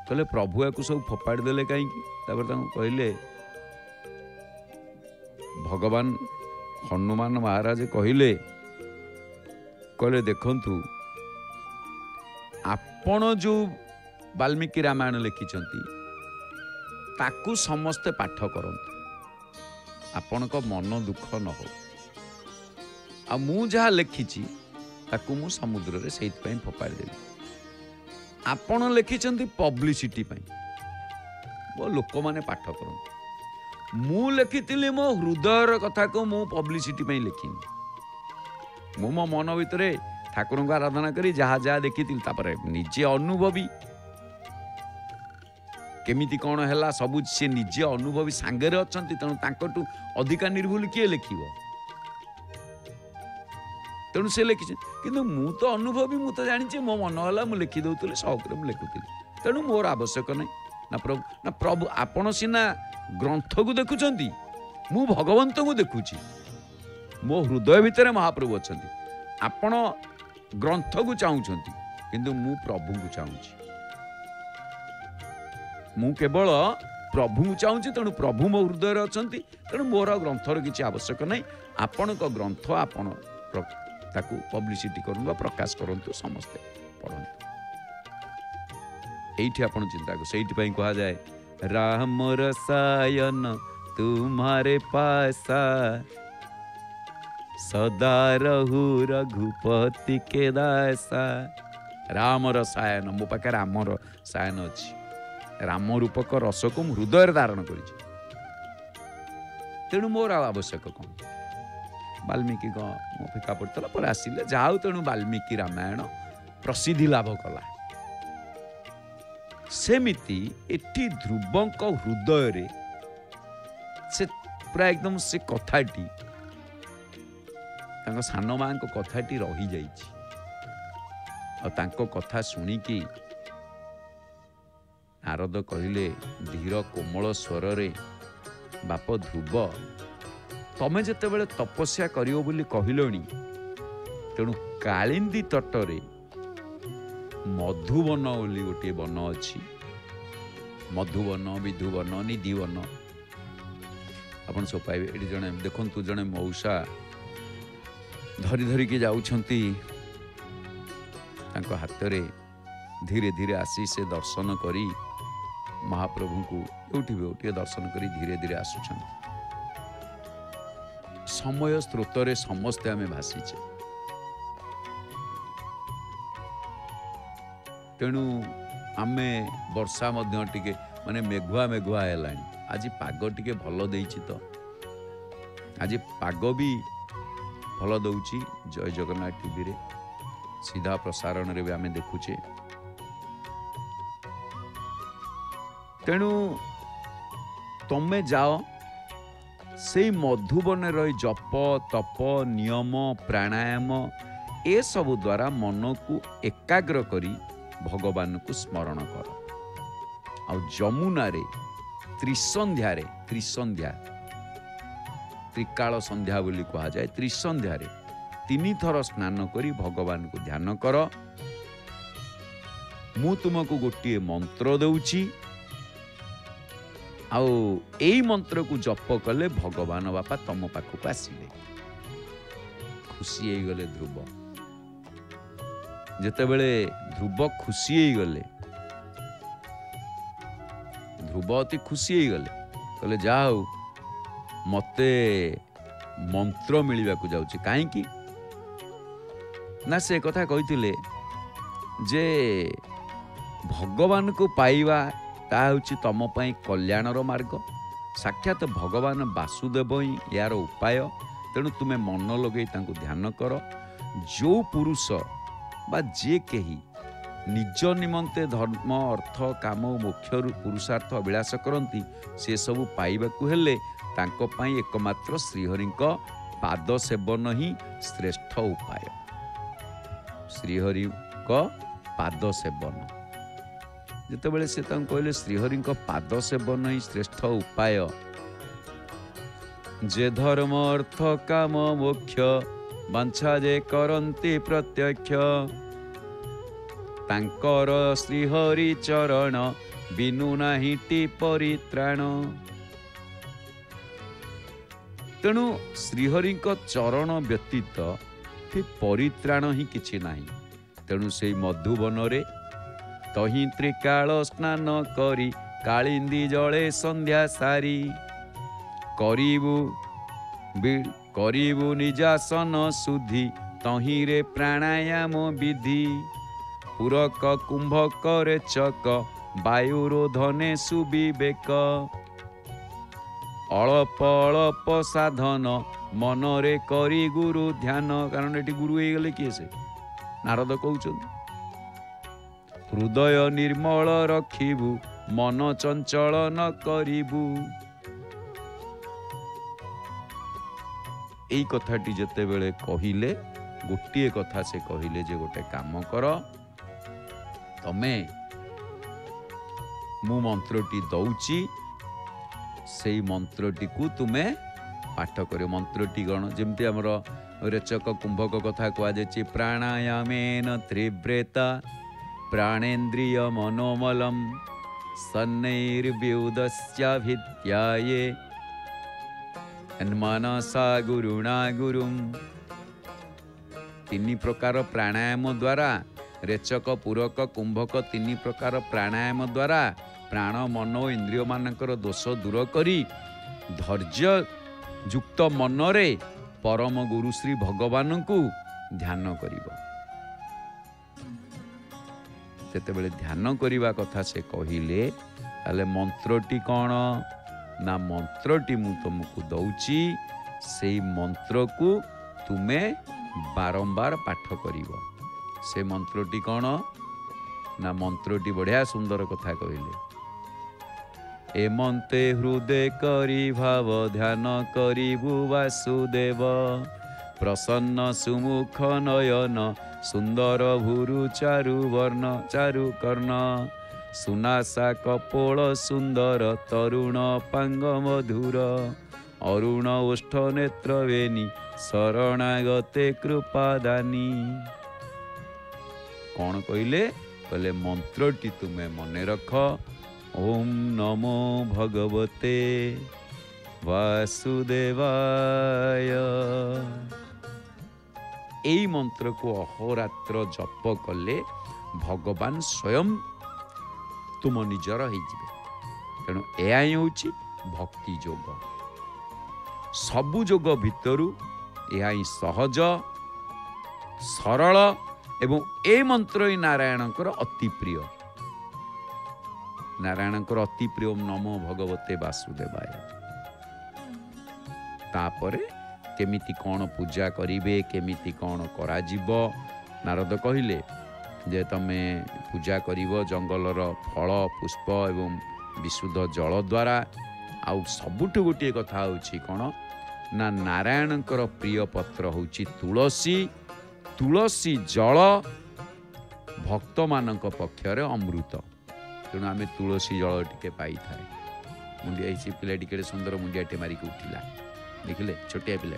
कहले प्रभु या सब फोपाड़ी देले कहीं कहले भगवान हनुमान महाराज कहले कहले देखंतु आपण जो वाल्मीकि रामायण लिखिछंती ताकू समस्ते पाठ करंतु आपण को मन दुख न हो आ मु जहा लिखिछि ताकू मु समुद्र रे सेइत पई फोपाड़ी देली आपण लिखिछंती पब्लिसिटी पई वो लोक माने पाठ करंतु मु लिखिथिली मो हृदयर कथा को मु पब्लिसिटी पई लिखिनी मु मो मन भितरे ठाकुर को आराधना करी जहा जहा देखी तापर निजे अनुभवी केमिति कौन है सबू सी निजे अनुभवी सांगे अच्छा तेणु तांकटू अधिका निर्भुल किए लिखिब तेणु से लिखी कि मु तो अनुभवी मु तो जानी मो मन है मुझे लिखिदे शौक मुझे लिखुली तेणु मोर आवश्यक नहीं ना प्रभु आपण सीना ग्रंथ को देखुंट मु भगवंत को देखुची मो हृदय भितर महाप्रभु अच्छा आपण ग्रंथ को चाहूँगी किंतु मु प्रभु को चाहूँगी मु केवल प्रभु को चाहूँगी तेणु प्रभु मो हृदय अच्छा तेणु मोर ग्रंथर किसी आवश्यक नहीं आपण ग्रंथ आपण ताकू पब्लिसिटी करूँ प्रकाश करूँ समस्ते पढ़ते ये आप चिंता कर से कह जाए राम रसायन तुम्हारे पासा सदा रहु रघुपति के दासा राम रसायन मो पाखे राम रसायन अच्छी राम रूपक रस को हृदय धारण कर तेणु मोर आवश्यक कौन वाल्मीकि मो फिका पड़ता पर आसिले जाऊ तेणु वाल्मीकि रामायण प्रसिद्धि लाभ कला सेमिति एठी ध्रुवंक हृदय रे से पूरा एकदम से कथाटी तांको सान मां को कथाटी रही जाइछि और तांको कथा सुनिकी नारद कहले धीर कोमल स्वर रे बाप ध्रुव तमे जेते बेले तपस्या करियो बोली कहलोनी तेणु कालिंदी तटरे मधुवन बोली गोटे वन अच्छी मधुवन विधुवन निधिवन आपन सब पाइबे एटी जने देखंतु जने मौसा धरी धरी के जाउछंती तांको हाथ रे धीरे धीरे आसी से दर्शन करी महाप्रभु को उठी उठी दर्शन करी धीरे धीरे आसुछंती समय स्रोत रे समस्ते आमे भासीचे तेणु आमे वर्षा मध्य टिके माने मेघुआ मेघुआ हेलानी आज पाग टिके भल देइछि तो आज पाग भी भल दउछि जय जगन्नाथ टीवी रे सीधा प्रसारण रे भी आमे देखुचे तेणु तमे जाओ से मधुबन रही जप तप नियम प्राणायाम ए सब द्वारा मन को एकाग्र करी भगवान को स्मरण कर आ जमुना रे त्रिसंध्या त्रिकाल संध्या बोली कहा जाए त्रिसंध्या रे 3 थर स्नान करी भगवान को ध्यान कर मु तुमको गोटे मंत्र दउची आउ एई मंत्र को जप कले भगवान बापा तम पाखक आसिले खुशी गले ध्रुव जेते बेले ध्रुव खुशी गले ध्रुव अति खुशी गले कहले जाओ मते मंत्र मिलवा को जाउची काहे की ना से कथा कहिथिले जे भगवान को पाइबा ता हूँ तुम कल्याणर मार्ग साक्षात भगवान वासुदेव ही यार उपाय तेणु तुम्हें मन लगे ध्यान कर जो पुरुष बा जे कही निज निमंते धर्म अर्थ काम मोक्ष पुरुषार्थ अभिलाष करती से सब पाइबाकू हेले तांको पाई एकमात्र श्रीहरि पाद सेवन ही श्रेष्ठ उपाय श्रीहरि पाद सेवन जितेबाला से कहले श्रीहरि पाद सेवन ही श्रेष्ठ उपाय जे धर्म अर्थ काम मोक्ष बांछा जे करन्ति प्रत्यक्ष तांकर श्रीहरि चरण बिनु नाहिटी परित्राण। तेणु श्रीहरि चरण व्यतीत परित्राण ही किछि नाही। तेणु से मधुबन रे तही त्रिकाल स्नान करी कालिंदी जले संध्या सारी करिबु निजासन सुधि तही रे प्राणायाम विधि पूरक कुंभक रेचक वायुरोधने सुविवेक अल्प अल्प साधन मनरे करी गुरु ध्यान। कारण एटी गुरु हो गले किए से नारद कहउछन हृदय निर्मल रखिबु मन चंचल न करिबु। एई कथाटी जते बेले कहिले गोटे कथा से कहिले जे गोटे काम कर तमे मु मंत्रटी दउची सेई मंत्रटी को तुमे पाठ करियो। मंत्रटी गण जेमती हमर रेचक कुंभक कथा कह जाए प्राणायामेन त्रिव्रेता प्राणेन्द्रिय मनोमलम सन्नैर्व्युदस्य भित्याये मनसा गुरुणा गुरुम। तीन प्रकार प्राणायाम द्वारा रेचक पूरक कुंभक तीन प्रकार प्राणायाम द्वारा प्राण मन इंद्रिय मानकर दोष दूर करी धैर्य युक्त मनरे परम गुरु श्री भगवान को ध्यान करिबो। जेतेबेले ध्यान करिबा कथा से कहिले ताले मंत्रटी कौन ना मंत्रटी मु तुमको दउची सेई मंत्र को तुमे बारंबार पाठ करिबो। से मंत्रटी कौन ना मंत्रटी बढ़िया सुंदर कथा कहिले एमंते हृदय करी भाव ध्यान करिबु वासुदेव प्रसन्न सुमुख नयन सुंदर भुरु चारु वर्ण चारु कर्ण सुनासा कपोल सुंदर तरुण पांग मधुर अरुण ओष्ठ नेत्र वेणी शरणागते कृपादानी। कौन कहले कहले मंत्रटी तुम्हें मने रख ओम नमो भगवते वासुदेवाय। एई मंत्र को अहोरात्र जप कले भगवान स्वयं तुम निजर हो जिवे। तेणु एया ही होची भक्ति योग। सबु योग भितरु एहा ही सहज सरल एवं ए मंत्र ही नारायणकर अति प्रिय। नारायणकर अति प्रिय ओम नमो भगवते वासुदेवाय। तापरे केमिति कौन पूजा करिवे केमिति कौन करा जीवो नारद कहिले जे तमे पूजा करिवो जंगलर फल पुष्प एवं विशुद्ध जल द्वारा। आउ सबुठु गोटे कथा होची कौन ना नारायणकर प्रिय पत्र होची तुलसी। तुलसी जल भक्त मानक पक्षरे अमृत। तेणु आमे तुलसी जल टिके पाई थाए। मुंडिया से पिला टिके सुंदर मुंडियाटे मारिक उठिला देखिले छोटिया पिला।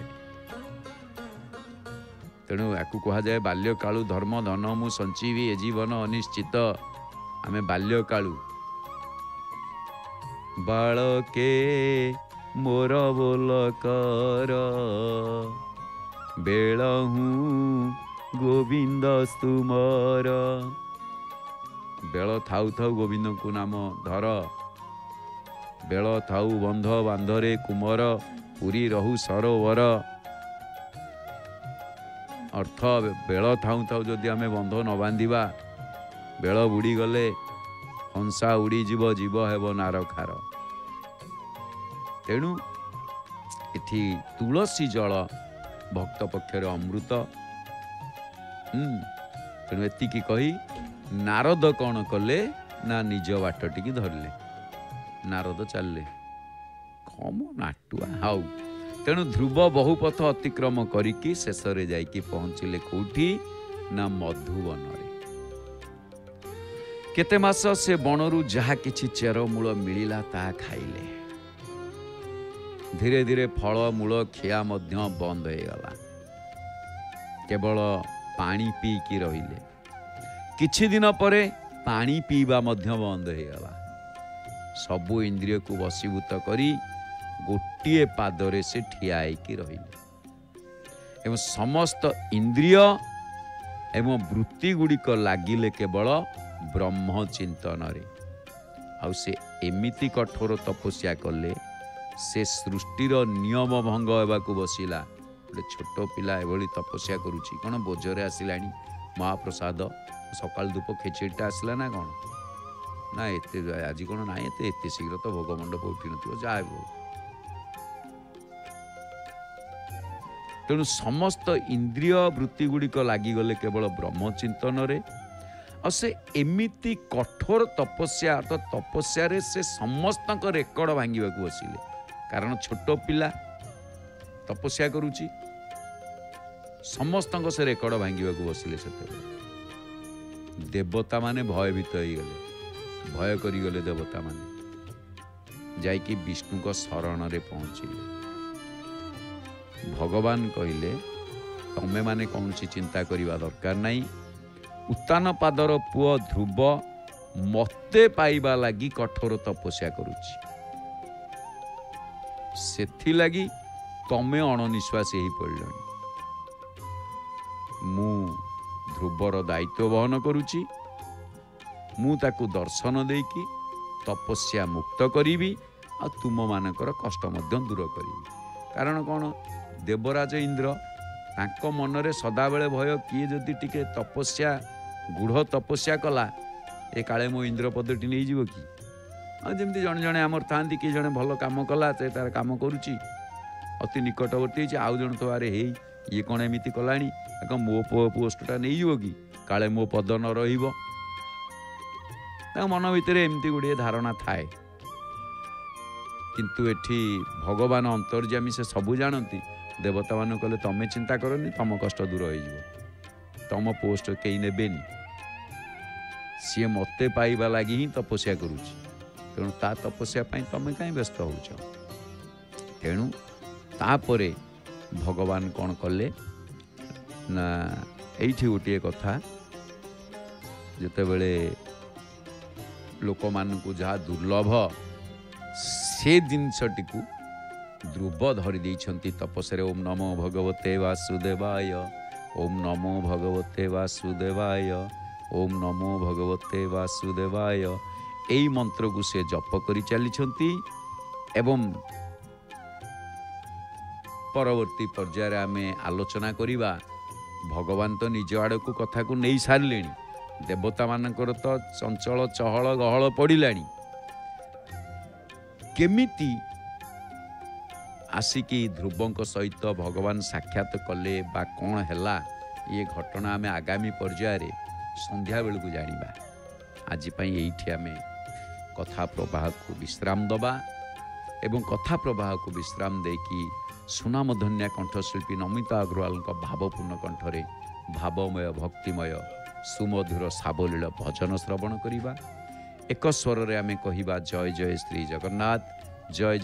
तेणु याकू कह जाए बाल्यकालु धर्म धन मु संचीवी ए जीवन अनिश्चित। आमे बाल्यकालु बालके मोर बोल कर बेलहू गोविंद स्तुमर। बेल थाउ थाउ गोविंद को नाम धर बेल थाउ बंध बांधरे कुमर पुरी रहु सरोवर। अर्थ बेल थाउ थाउ जदि आमे बंध न बांधिबा बेल बुड़ी गले हंसा उड़ी जीव जीव हेब नार खार। तेणु इथि तुलसी जल भक्त पक्षर अमृत। तेणु एतिकी कही नारद कौन कले ना निज बाट टिकी धरले नारद चलले कम नाटुआ हाउ। तेणु ध्रुव बहुपथ अतिक्रम करिकी शेष रे जाइकी पहुंचिले कोठी ना मधुवन रे। केते मास से बनरू जहा किछि चेर मूल मिलिला ता खाइले। धीरे धीरे फल मूल खिया बंद हो गला केवल पानी पीकी रहिले किछि दिन परे पानी पीवा बंद हो गला सबु इंद्रिय को वशीभूत करी गोटे पादरे से ठिया होइकी रहिले एवं समस्त इंद्रिय एवं वृत्ति गुड़िक लगिले केवल ब्रह्म चिंतन आउ से एमिति कठोर तपस्या कले से सृष्टिर नियम भंग होगा बसिला गोटे छोट पिला एभली तपस्या करुच्ची कौन बोझरे आसला महाप्रसाद सकाल धूप खेचेड़ीटा आसला ना कौन ना एते आज कौन ना एते शीघ्र तो भोग मंडप उठी न जा तेणु समस्त इंद्रिय वृत्ति गुड़िक लगिगले केवल ब्रह्म चिंतन से एमिति कठोर तपस्या तो तपस्या रे से समस्त रेकर्ड भांगा बसिले कारण छोट पिला तपस्या करुची समस्त से रेकर्ड भांगा बसिले से देवता माने भयभीत हो गले भय करिगले देवता माने जाइकी विष्णु को शरण रे पहुँचिले भगवान कहले तमे माने कौन सी चिंता करिवा दरकार नहीं उत्तान पादर पुओ ध्रुव मते पाइबा लगी कठोर तपस्या करुची सेथि लगी तमे अणनिश्वासी ही पड़लनी मु ध्रुवर दायित्व वहन करुची मु ताकू दर्शन देकी तपस्या मुक्त करी आ तुम मानकर कष्ट मध्य दूर करी कारण कौन देवराज इंद्र तांको मनरे सदाबेले भय किए जदि टिके तपस्या गूढ़ तपस्या कला ए काले मो इंद्र पदटी नहीं जीव कि जमती जड़े जड़े आमर था किए जड़े भल कम कला से तार कम करुच्ची अति निकटवर्ती आउ जन तो अरे हे ये कौन एमती कला मो पोस्टा नहीं जीव कि काले मो पद न रहिबो मन भितर एमती गुड़िए धारणा थाए किंतु एठी भगवान अंतर्यामी से सबू जानती देवता मान कहले तमें चिंता करनी तम कष्ट दूर हो तम पोस्ट कहीं नेबेनी सी मते पाइबा लगी ही तपस्या करुच्ची तेणु ता तपस्या तमें कहीं व्यस्त हो तेणु तापरे भगवान कौन कले ना एठी गोटे कथा जिते बड़े लोक मान को जहाँ दुर्लभ से जिनसटी को ध्रुव धरी देइछंती तपस्या ओम नमो भगवते वासुदेवाय ओम नमो भगवते वासुदेवाय ओम नमो भगवते वासुदेवाय एई मंत्र को से जप करी चली एवं परवर्ती पर्याय आमे आलोचना करिबा भगवान तो निज आड़ को कथा को नहीं सारे देवता मानकर तो चंचल चहल गहल पड़िलानी केमिति आसिकी ध्रुवों सहित भगवान साक्षात कले बा कौन हैला ये घटना आमे आगामी पर्याय संध्या बेलू को जानिबा आज ये आमे कथा प्रवाह को विश्राम दबा एवं कथा प्रवाह को विश्राम देकी सुनामधन्या कंठशिल्पी नमिता अग्रवाल भावपूर्ण कंठरे भावमय भक्तिमय सुमधुर सावलील भजन श्रवण करिबा एक स्वर रे आमे कहिबा जय जय श्री जगन्नाथ जय।